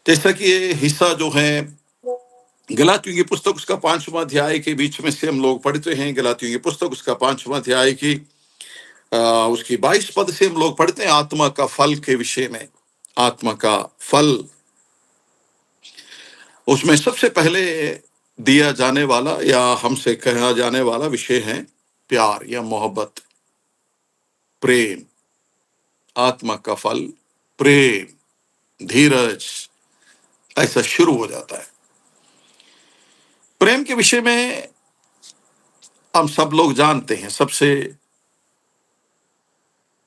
जैसा कि ये हिस्सा जो है गलातियों की पुस्तक उसका 5वां अध्याय के बीच में से हम लोग पढ़ते हैं। गलातियों की पुस्तक उसका 5वां अध्याय की उसकी 22 पद से हम लोग पढ़ते हैं आत्मा का फल के विषय में। आत्मा का फल, उसमें सबसे पहले दिया जाने वाला या हमसे कहा जाने वाला विषय है प्यार या मोहब्बत, प्रेम। आत्मा का फल प्रेम, धीरज, ऐसा शुरू हो जाता है। प्रेम के विषय में हम सब लोग जानते हैं, सबसे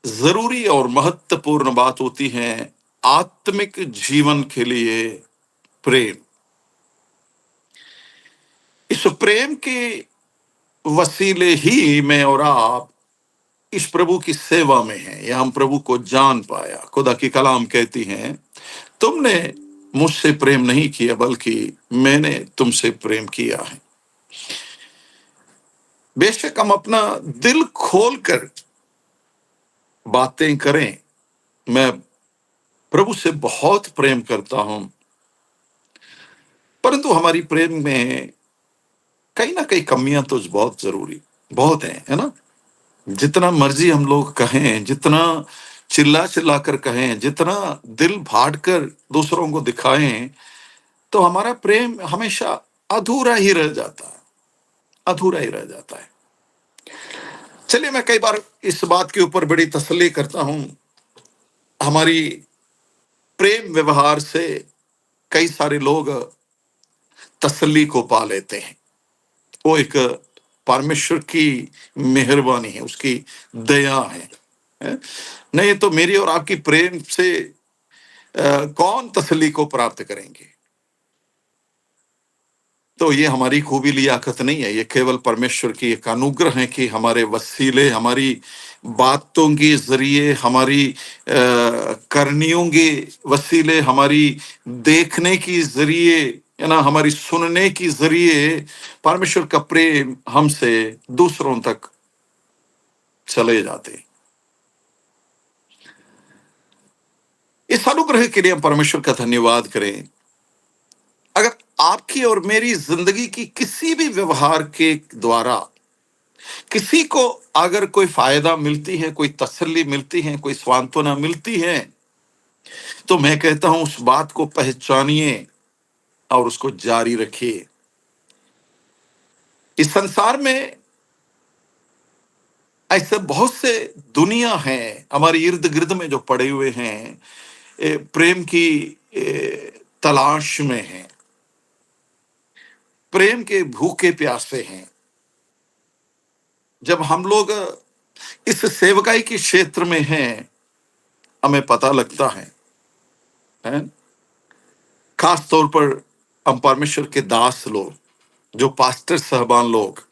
जरूरी और महत्वपूर्ण बात होती है आत्मिक जीवन के लिए प्रेम। इस प्रेम के वसीले ही मैं और आप इस प्रभु की सेवा में हैं या हम प्रभु को जान पाया। खुदा की कलाम कहती है, तुमने मुझसे प्रेम नहीं किया बल्कि मैंने तुमसे प्रेम किया है। बेशक हम अपना दिल खोलकर बातें करें, मैं प्रभु से बहुत प्रेम करता हूं, परंतु हमारी प्रेम में कहीं ना कहीं कमियां तो बहुत जरूरी बहुत है ना। जितना मर्जी हम लोग कहें, जितना चिल्ला चिल्ला कर कहें, जितना दिल फाड़ कर दूसरों को दिखाएं, तो हमारा प्रेम हमेशा अधूरा ही रह जाता है, अधूरा ही रह जाता है। चलिए, मैं कई बार इस बात के ऊपर बड़ी तसल्ली करता हूं, हमारी प्रेम व्यवहार से कई सारे लोग तसल्ली को पा लेते हैं। वो एक परमेश्वर की मेहरबानी है, उसकी दया है। नहीं तो मेरी और आपकी प्रेम से कौन तसल्ली को प्राप्त करेंगे। तो ये हमारी खूबी लियाकत नहीं है, ये केवल परमेश्वर की एक अनुग्रह है कि हमारे वसीले, हमारी बातों के जरिए, हमारी करनियों के वसीले, हमारी देखने की जरिए, है ना, हमारी सुनने की जरिए परमेश्वर का प्रेम हमसे दूसरों तक चले जाते। इस अनुग्रह के लिए हम परमेश्वर का धन्यवाद करें। अगर आपकी और मेरी जिंदगी की किसी भी व्यवहार के द्वारा किसी को अगर कोई फायदा मिलती है, कोई तसल्ली मिलती है, कोई सांत्वना मिलती है, तो मैं कहता हूं उस बात को पहचानिए और उसको जारी रखिए। इस संसार में ऐसे बहुत से दुनिया है हमारे इर्द गिर्द में जो पड़े हुए हैं, प्रेम की तलाश में हैं, प्रेम के भूखे प्यासे हैं। जब हम लोग इस सेवकाई के क्षेत्र में हैं, हमें पता लगता है? खास तौर पर हम परमेश्वर के दास लोग, जो पास्टर साहबान लोग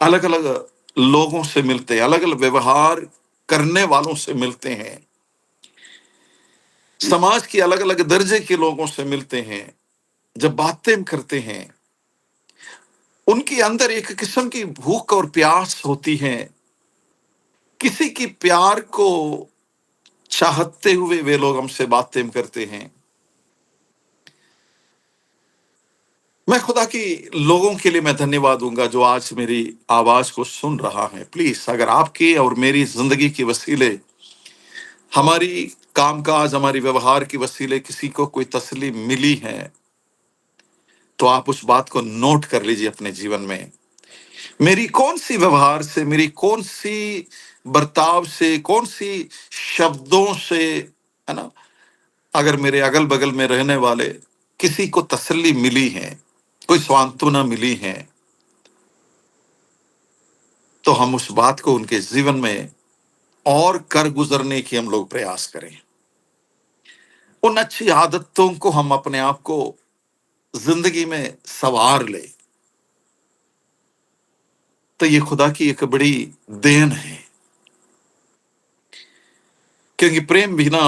अलग अलग लोगों से मिलते हैं, अलग अलग व्यवहार करने वालों से मिलते हैं, समाज की अलग अलग दर्जे के लोगों से मिलते हैं, जब बातें करते हैं, उनके अंदर एक किस्म की भूख और प्यास होती है। किसी की प्यार को चाहते हुए वे लोग हमसे बातें करते हैं। मैं खुदा की लोगों के लिए मैं धन्यवाद दूंगा जो आज मेरी आवाज को सुन रहा है। प्लीज, अगर आपकी और मेरी जिंदगी के वसीले, हमारी कामकाज, हमारी व्यवहार के वसीले किसी को कोई तसल्ली मिली है, तो आप उस बात को नोट कर लीजिए अपने जीवन में। मेरी कौन सी व्यवहार से, मेरी कौन सी बर्ताव से, कौन सी शब्दों से, है ना, अगर मेरे अगल बगल में रहने वाले किसी को तसल्ली मिली है, कोई सांत्वना मिली है, तो हम उस बात को उनके जीवन में और कर गुजरने की हम लोग प्रयास करें। उन अच्छी आदतों को हम अपने आप को जिंदगी में सवार ले, तो ये खुदा की एक बड़ी देन है। क्योंकि प्रेम बिना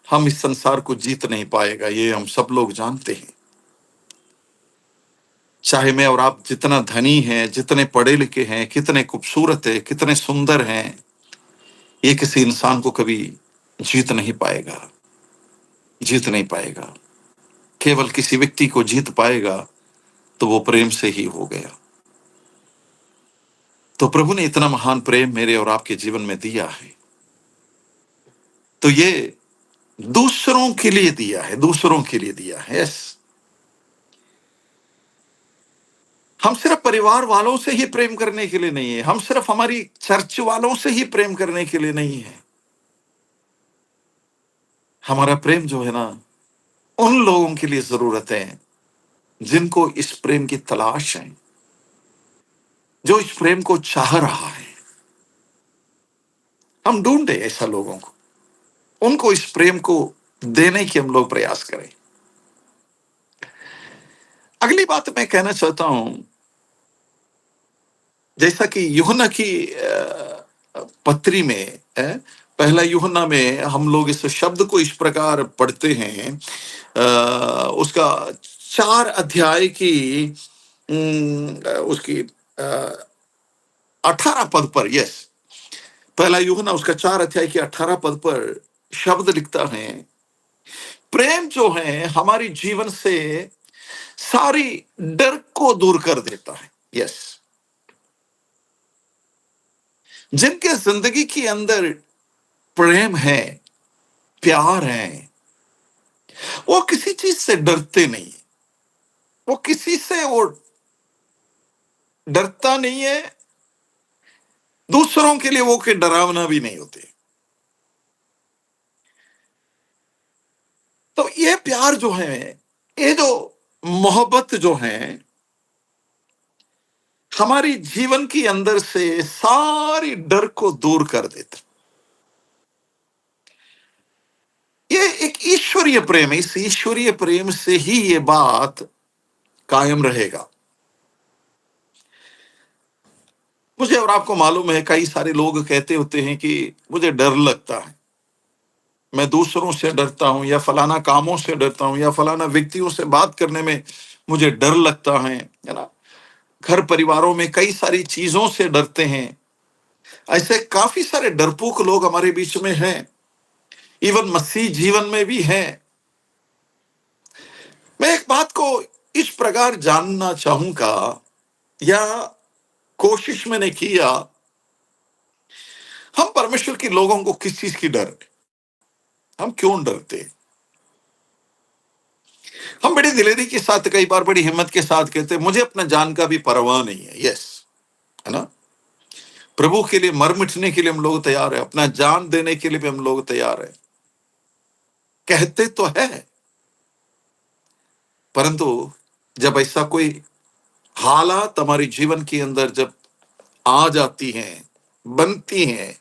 हम इस संसार को जीत नहीं पाएगा, ये हम सब लोग जानते हैं। चाहे मैं और आप जितना धनी हैं, जितने पढ़े लिखे हैं, कितने खूबसूरत है, कितने सुंदर हैं, ये किसी इंसान को कभी जीत नहीं पाएगा, जीत नहीं पाएगा। केवल किसी व्यक्ति को जीत पाएगा तो वो प्रेम से ही हो गया। तो प्रभु ने इतना महान प्रेम मेरे और आपके जीवन में दिया है, तो ये दूसरों के लिए दिया है, दूसरों के लिए दिया है। यस, हम सिर्फ परिवार वालों से ही प्रेम करने के लिए नहीं है, हम सिर्फ हमारी चर्च वालों से ही प्रेम करने के लिए नहीं है। हमारा प्रेम जो है ना, उन लोगों के लिए जरूरत है जिनको इस प्रेम की तलाश है, जो इस प्रेम को चाह रहा है। हम ढूंढे ऐसा लोगों को, उनको इस प्रेम को देने की हम लोग प्रयास करें। अगली बात मैं कहना चाहता हूं, जैसा कि यूहन्ना की पत्री में पहला यूहन्ना में हम लोग इस शब्द को इस प्रकार पढ़ते हैं, उसका 4 अध्याय की उसकी 18 पद पर, यस, पहला यूहन्ना उसका 4 अध्याय की 18 पद पर शब्द लिखता है, प्रेम जो है हमारी जीवन से सारी डर को दूर कर देता है। यस, जिनके जिंदगी के अंदर प्रेम है, प्यार है, वो किसी चीज से डरते नहीं, वो किसी से वो डरता नहीं है, दूसरों के लिए वो के डरावना भी नहीं होते। तो ये प्यार जो है, ये जो मोहब्बत जो है, हमारी जीवन के अंदर से सारी डर को दूर कर देता। ये एक ईश्वरीय प्रेम है, इस ईश्वरीय प्रेम से ही ये बात कायम रहेगा। मुझे और आपको मालूम है, कई सारे लोग कहते होते हैं कि मुझे डर लगता है, मैं दूसरों से डरता हूं, या फलाना कामों से डरता हूं, या फलाना व्यक्तियों से बात करने में मुझे डर लगता है ना। घर परिवारों में कई सारी चीजों से डरते हैं। ऐसे काफी सारे डरपोक लोग हमारे बीच में हैं, इवन मसीह जीवन में भी हैं। मैं एक बात को इस प्रकार जानना चाहूंगा, या कोशिश मैंने किया, हम परमेश्वर के लोगों को किस चीज की डर है? हम क्यों डरते हैं? हम बड़ी दिलेरी के साथ, कई बार बड़ी हिम्मत के साथ कहते हैं, मुझे अपना जान का भी परवाह नहीं है। यस, है ना, प्रभु के लिए मर मिटने के लिए हम लोग तैयार है, अपना जान देने के लिए भी हम लोग तैयार है, कहते तो है। परंतु जब ऐसा कोई हालात हमारे जीवन के अंदर जब आ जाती हैं, बनती हैं,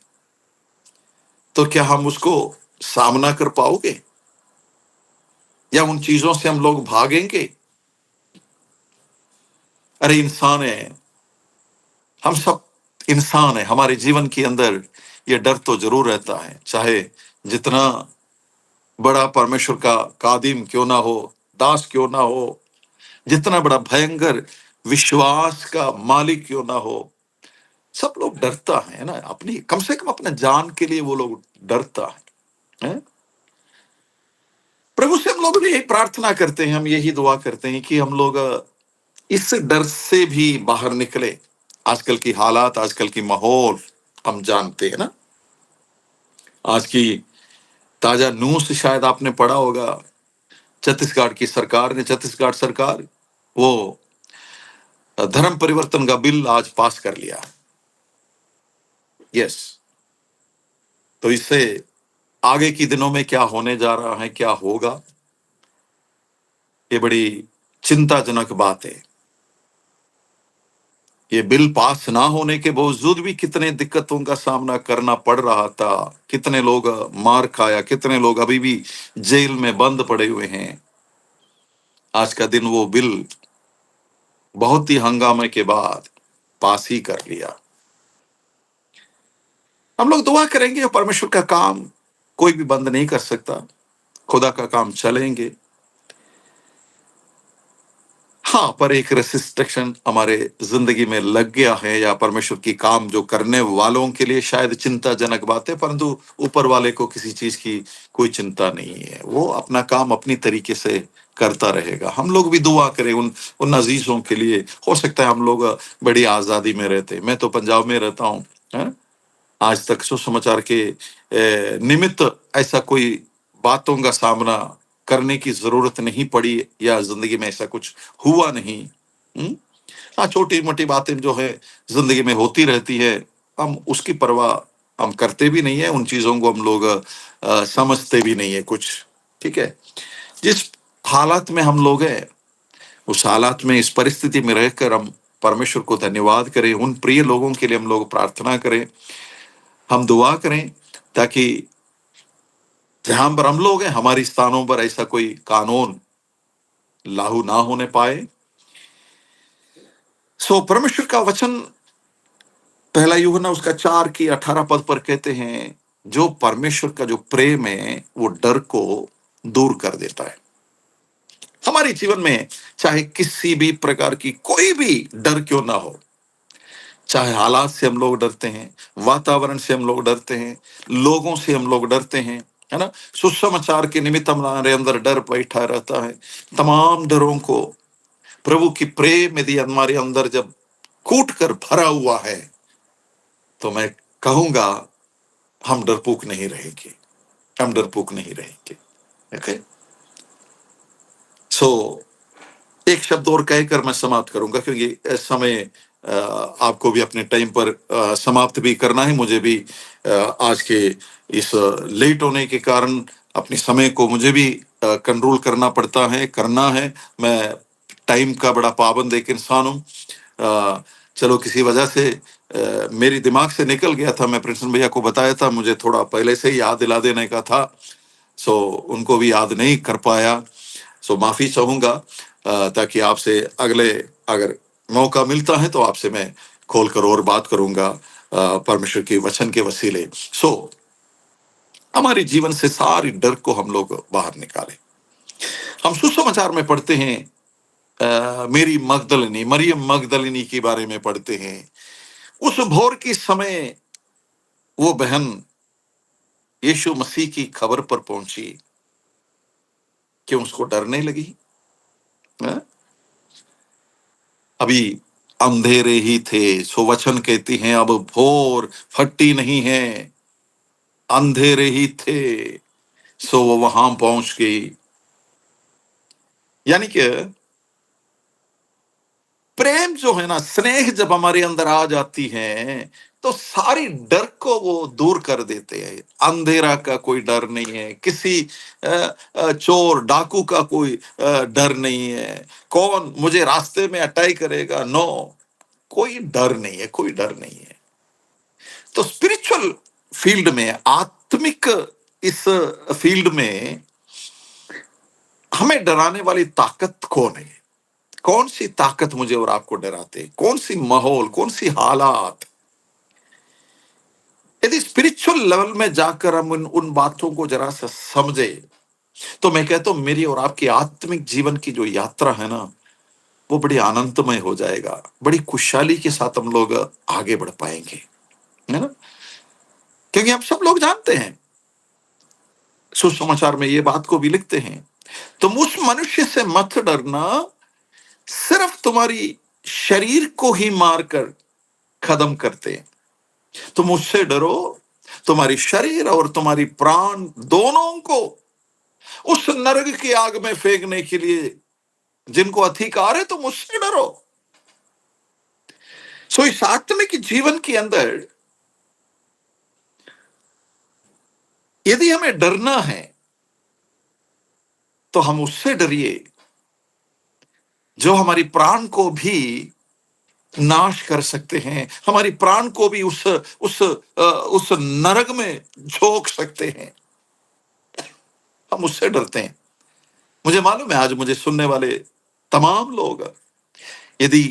तो क्या हम उसको सामना कर पाओगे, या उन चीजों से हम लोग भागेंगे? अरे इंसान है, हम सब इंसान है, हमारे जीवन के अंदर ये डर तो जरूर रहता है, चाहे जितना बड़ा परमेश्वर का कादिम क्यों ना हो, दास क्यों ना हो, जितना बड़ा भयंकर विश्वास का मालिक क्यों ना हो, सब लोग डरता है ना, अपनी, कम से कम अपने जान के लिए वो लोग डरता है? प्रभु से हम लोग भी यही प्रार्थना करते हैं, हम यही दुआ करते हैं कि हम लोग इस डर से भी बाहर निकले। आजकल की हालात, आजकल की माहौल हम जानते हैं ना। आज की ताजा न्यूज शायद आपने पढ़ा होगा, छत्तीसगढ़ सरकार वो धर्म परिवर्तन का बिल आज पास कर लिया। यस, तो इससे आगे की दिनों में क्या होने जा रहा है, क्या होगा, ये बड़ी चिंताजनक बात है। ये बिल पास ना होने के बावजूद भी कितने दिक्कतों का सामना करना पड़ रहा था, कितने लोग मार खाया, कितने लोग अभी भी जेल में बंद पड़े हुए हैं। आज का दिन वो बिल बहुत ही हंगामे के बाद पास ही कर लिया। हम लोग दुआ करेंगे, परमेश्वर का काम कोई भी बंद नहीं कर सकता, खुदा का काम चलेंगे। हाँ, पर एक रेसिस्ट्रिक्शन हमारे ज़िंदगी में लग गया है, या परमेश्वर की काम जो करने वालों के लिए शायद चिंताजनक बात है, परंतु ऊपर वाले को किसी चीज़ की कोई चिंता नहीं है। वो अपना काम अपनी तरीके से करता रहेगा। हम लोग भी दुआ करें उन अज़ीज़ों के लिए। हो सकता है हम लोग बड़ी आज़ादी में रहते हैं। मैं तो पंजाब में रहता हूँ, हैं? आज तक सुसमाचार के निमित्त ऐसा कोई बातों का सामना करने की ज़रूरत नहीं पड़ी, या ज़िंदगी में ऐसा कुछ हुआ नहीं। हुँ? हाँ, छोटी-मोटी बातें जो है ज़िंदगी में होती रहती है, हम उसकी परवाह हम करते भी नहीं है, उन चीज़ों को हम लोग समझते भी नहीं है कुछ, ठीक है? जिस हालात में हम लोग हैं, उस हालात में, इस परिस्थिति में रहकर हम परमेश्वर को धन्यवाद करें, उन प्रिय लोगों के लिए हम लोग प्रार्थना करें, हम दुआ करें, ताकि जहाँ पर हम लोग हैं, हमारी स्थानों पर ऐसा कोई कानून लागू ना होने पाए। परमेश्वर का वचन पहला यूहन्ना उसका 4 की 18 पद पर कहते हैं, जो परमेश्वर का जो प्रेम है, वो डर को दूर कर देता है। हमारे जीवन में चाहे किसी भी प्रकार की कोई भी डर क्यों ना हो, चाहे हालात से हम लोग डरते हैं, वातावरण से हम लोग डरते हैं, लोगों से हम लोग डरते हैं, है ना? सुसमाचार के निमित्त हमारे अंदर डर बैठा रहता है। तमाम डरों को प्रभु की प्रेम यदि हमारे अंदर जब कूट कर भरा हुआ है, तो मैं कहूंगा हम डरपोक नहीं रहेंगे, हम डरपोक नहीं रहेंगे। ओके, सो एक शब्द और कहकर मैं समाप्त करूंगा, क्योंकि इस समय आपको भी अपने टाइम पर समाप्त भी करना है, मुझे भी आज के इस लेट होने के कारण अपने समय को मुझे भी कंट्रोल करना पड़ता है, करना है। मैं टाइम का बड़ा पाबंद एक इंसान हूँ। चलो किसी वजह से मेरी दिमाग से निकल गया था, मैं प्रिंसन भैया को बताया था, मुझे थोड़ा पहले से ही याद दिला देने का था, सो उनको भी याद नहीं कर पाया। माफी चाहूंगा, ताकि आपसे अगले अगर मौका मिलता है तो आपसे मैं खोलकर और बात करूंगा परमेश्वर के वचन के वसीले। हमारे जीवन से सारी डर को हम लोग बाहर निकालें। हम सुसमाचार में पढ़ते हैं, मेरी मगदलिनी मरियम मगदलिनी के बारे में पढ़ते हैं। उस भोर के समय वो बहन यीशु मसीह की खबर पर पहुंची, क्यों उसको डर नहीं लगी? हाँ? अभी अंधेरे ही थे, सो वचन कहती हैं अब भोर फटी नहीं है, अंधेरे ही थे, सो वो वहां पहुंच गई। यानी कि प्रेम जो है ना, स्नेह जब हमारे अंदर आ जाती है, तो सारी डर को वो दूर कर देते हैं। अंधेरा का कोई डर नहीं है, किसी चोर डाकू का कोई डर नहीं है, कौन मुझे रास्ते में अटैक करेगा, नो, कोई डर नहीं है, कोई डर नहीं है। तो स्पिरिचुअल फील्ड में, आत्मिक इस फील्ड में हमें डराने वाली ताकत कौन है? कौन सी ताकत मुझे और आपको डराते? कौन सी माहौल, कौन सी हालात? यदि स्पिरिचुअल लेवल में जाकर हम उन बातों को जरा सा समझे, तो मैं कहता हूं मेरी और आपकी आत्मिक जीवन की जो यात्रा है ना, वो बड़ी आनंदमय हो जाएगा, बड़ी खुशहाली के साथ हम लोग आगे बढ़ पाएंगे, है ना? क्योंकि हम सब लोग जानते हैं, सुसमाचार में ये बात को भी लिखते हैं, तुम उस मनुष्य से मत डरना, सिर्फ तुम्हारी शरीर को ही मारकर खत्म करते हैं। तुम उससे डरो, तुम्हारी शरीर और तुम्हारी प्राण दोनों को उस नरक की आग में फेंकने के लिए जिनको अधिकार है, तुम उससे डरो। इस आत्मिक जीवन के अंदर यदि हमें डरना है, तो हम उससे डरिए जो हमारी प्राण को भी नाश कर सकते हैं, हमारी प्राण को भी उस नरक में झोंक सकते हैं। हम उससे डरते हैं। मुझे मालूम है आज मुझे सुनने वाले तमाम लोग यदि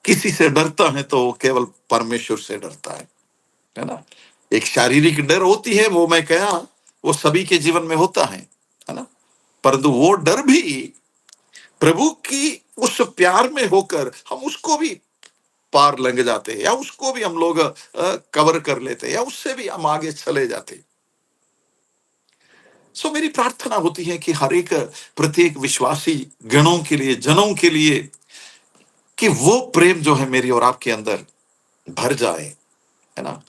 किसी से डरता है तो केवल परमेश्वर से डरता है ना? एक शारीरिक डर होती है, वो मैं कहा, वो सभी के जीवन में होता है ना? परंतु वो डर भी प्रभु की उस प्यार में होकर हम उसको भी पार लंघ जाते हैं, या उसको भी हम लोग कवर कर लेते हैं, या उससे भी हम आगे चले जाते हैं। सो मेरी प्रार्थना होती है कि हर एक प्रत्येक विश्वासी गणों के लिए, जनों के लिए, कि वो प्रेम जो है मेरी और आपके अंदर भर जाए, है ना?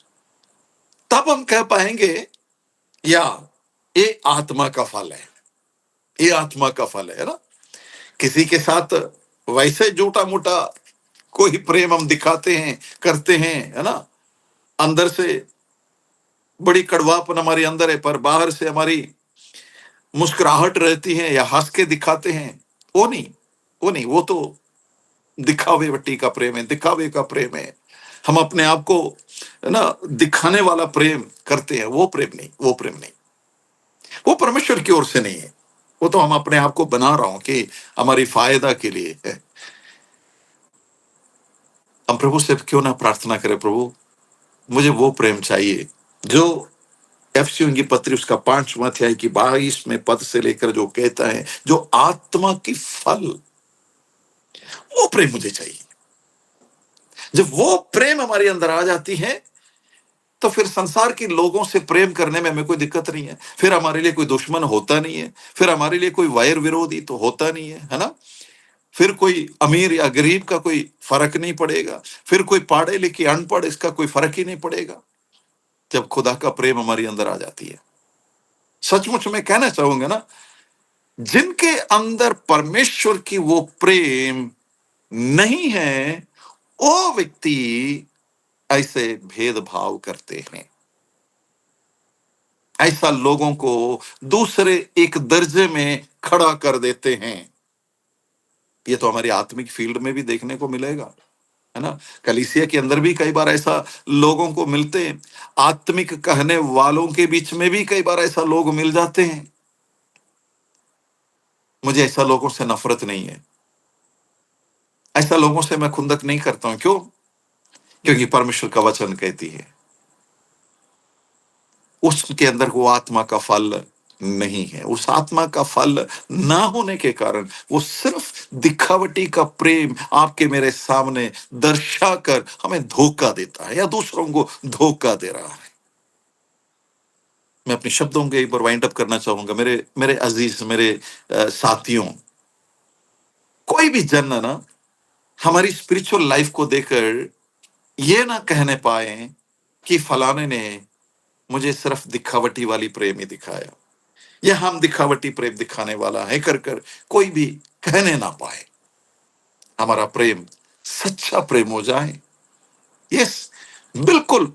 तब हम कह पाएंगे, या ये आत्मा का फल है, ये आत्मा का फल है ना? किसी के साथ वैसे छोटा मोटा कोई प्रेम हम दिखाते हैं, करते हैं, है ना? अंदर से बड़ी कड़वापन हमारे अंदर है, पर बाहर से हमारी मुस्कुराहट रहती है, या हंस के दिखाते हैं। वो नहीं, वो नहीं, वो तो दिखावे वट्टी का प्रेम है, दिखावे का प्रेम है। हम अपने आप को, है ना, दिखाने वाला प्रेम करते हैं, वो प्रेम नहीं, वो प्रेम नहीं, वो परमेश्वर की ओर से नहीं है। वो तो हम अपने आप को बना रहा हूं कि हमारी फायदा के लिए है। हम प्रभु से क्यों ना प्रार्थना करें, प्रभु मुझे वो प्रेम चाहिए जो एफसीओं की पत्री उसका 5वां अध्याय की 22वें पद से लेकर जो कहता है, जो आत्मा की फल, वो प्रेम मुझे चाहिए। जब वो प्रेम हमारे अंदर आ जाती है, तो फिर संसार के लोगों से प्रेम करने में हमें कोई दिक्कत नहीं है। फिर हमारे लिए कोई दुश्मन होता नहीं है, फिर हमारे लिए कोई वैर विरोधी तो होता नहीं है ना? फिर कोई अमीर या गरीब का कोई फर्क नहीं पड़ेगा, फिर कोई पढ़े लिखे अनपढ़, इसका कोई फर्क ही नहीं पड़ेगा, जब खुदा का प्रेम हमारे अंदर आ जाती है। सचमुच में कहना चाहूंगा ना, जिनके अंदर परमेश्वर की वो प्रेम नहीं है, वो व्यक्ति ऐसे भेदभाव करते हैं, ऐसा लोगों को दूसरे एक दर्जे में खड़ा कर देते हैं। ये तो हमारी आत्मिक फील्ड में भी देखने को मिलेगा, है ना? कलीसिया के अंदर भी कई बार ऐसा लोगों को मिलते हैं, आत्मिक कहने वालों के बीच में भी कई बार ऐसा लोग मिल जाते हैं। मुझे ऐसा लोगों से नफरत नहीं है, ऐसा लोगों से मैं खुंदक नहीं करता हूं। क्यों? क्योंकि परमेश्वर का वचन कहती है उसके अंदर वो आत्मा का फल नहीं है। उस आत्मा का फल ना होने के कारण वो सिर्फ दिखावटी का प्रेम आपके मेरे सामने दर्शाकर हमें धोखा देता है, या दूसरों को धोखा दे रहा है। मैं अपने शब्दों के एक बार वाइंड अप करना चाहूंगा, मेरे मेरे अजीज, मेरे साथियों, कोई भी जन ना हमारी स्पिरिचुअल लाइफ को देखकर ये ना कहने पाए कि फलाने ने मुझे सिर्फ दिखावटी वाली प्रेम ही दिखाया, या हम दिखावटी प्रेम दिखाने वाला है कर कर कोई भी कहने ना पाए। हमारा प्रेम सच्चा प्रेम हो जाए। यस, बिल्कुल,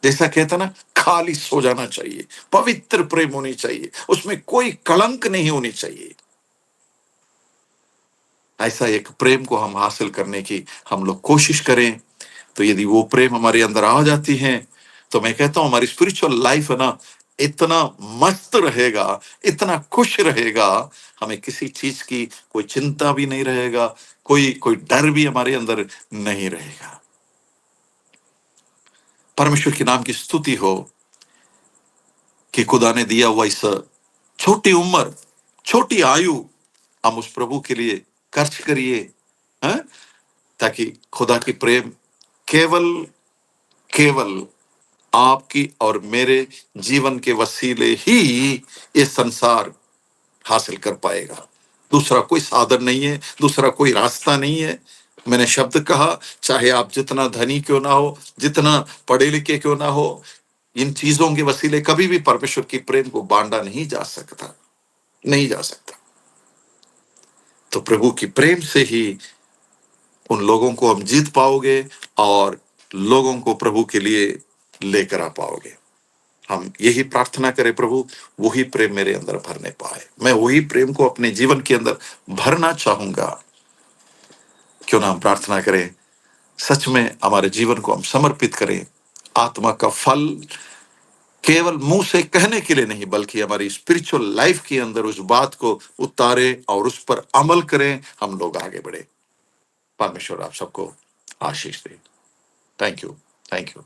जैसा कहता ना, खालिस हो जाना चाहिए, पवित्र प्रेम होनी चाहिए, उसमें कोई कलंक नहीं होनी चाहिए। ऐसा एक प्रेम को हम हासिल करने की हम लोग कोशिश करें। तो यदि वो प्रेम हमारे अंदर आ जाती है, तो मैं कहता हूं हमारी स्पिरिचुअल लाइफ है ना, इतना मस्त रहेगा, इतना खुश रहेगा, हमें किसी चीज की कोई चिंता भी नहीं रहेगा, कोई कोई डर भी हमारे अंदर नहीं रहेगा। परमेश्वर के नाम की स्तुति हो कि खुदा ने दिया हुआ इस छोटी उम्र, छोटी आयु, हम उस प्रभु के लिए खर्च करिए, हैं? ताकि खुदा की प्रेम केवल केवल आपकी और मेरे जीवन के वसीले ही ये संसार हासिल कर पाएगा। दूसरा कोई साधन नहीं है, दूसरा कोई रास्ता नहीं है। मैंने शब्द कहा, चाहे आप जितना धनी क्यों ना हो, जितना पढ़े लिखे क्यों ना हो, इन चीजों के वसीले कभी भी परमेश्वर की प्रेम को बांटा नहीं जा सकता, नहीं जा सकता। तो प्रभु की प्रेम से ही उन लोगों को हम जीत पाओगे, और लोगों को प्रभु के लिए लेकर आ पाओगे। हम यही प्रार्थना करें, प्रभु वही प्रेम मेरे अंदर भरने पाए, मैं वही प्रेम को अपने जीवन के अंदर भरना चाहूंगा। क्यों ना हम प्रार्थना करें, सच में हमारे जीवन को हम समर्पित करें, आत्मा का फल केवल मुंह से कहने के लिए नहीं, बल्कि हमारी स्पिरिचुअल लाइफ के अंदर उस बात को उतारे और उस पर अमल करें, हम लोग आगे बढ़े। परमेश्वर आप सबको आशीष दे। Thank you, thank you.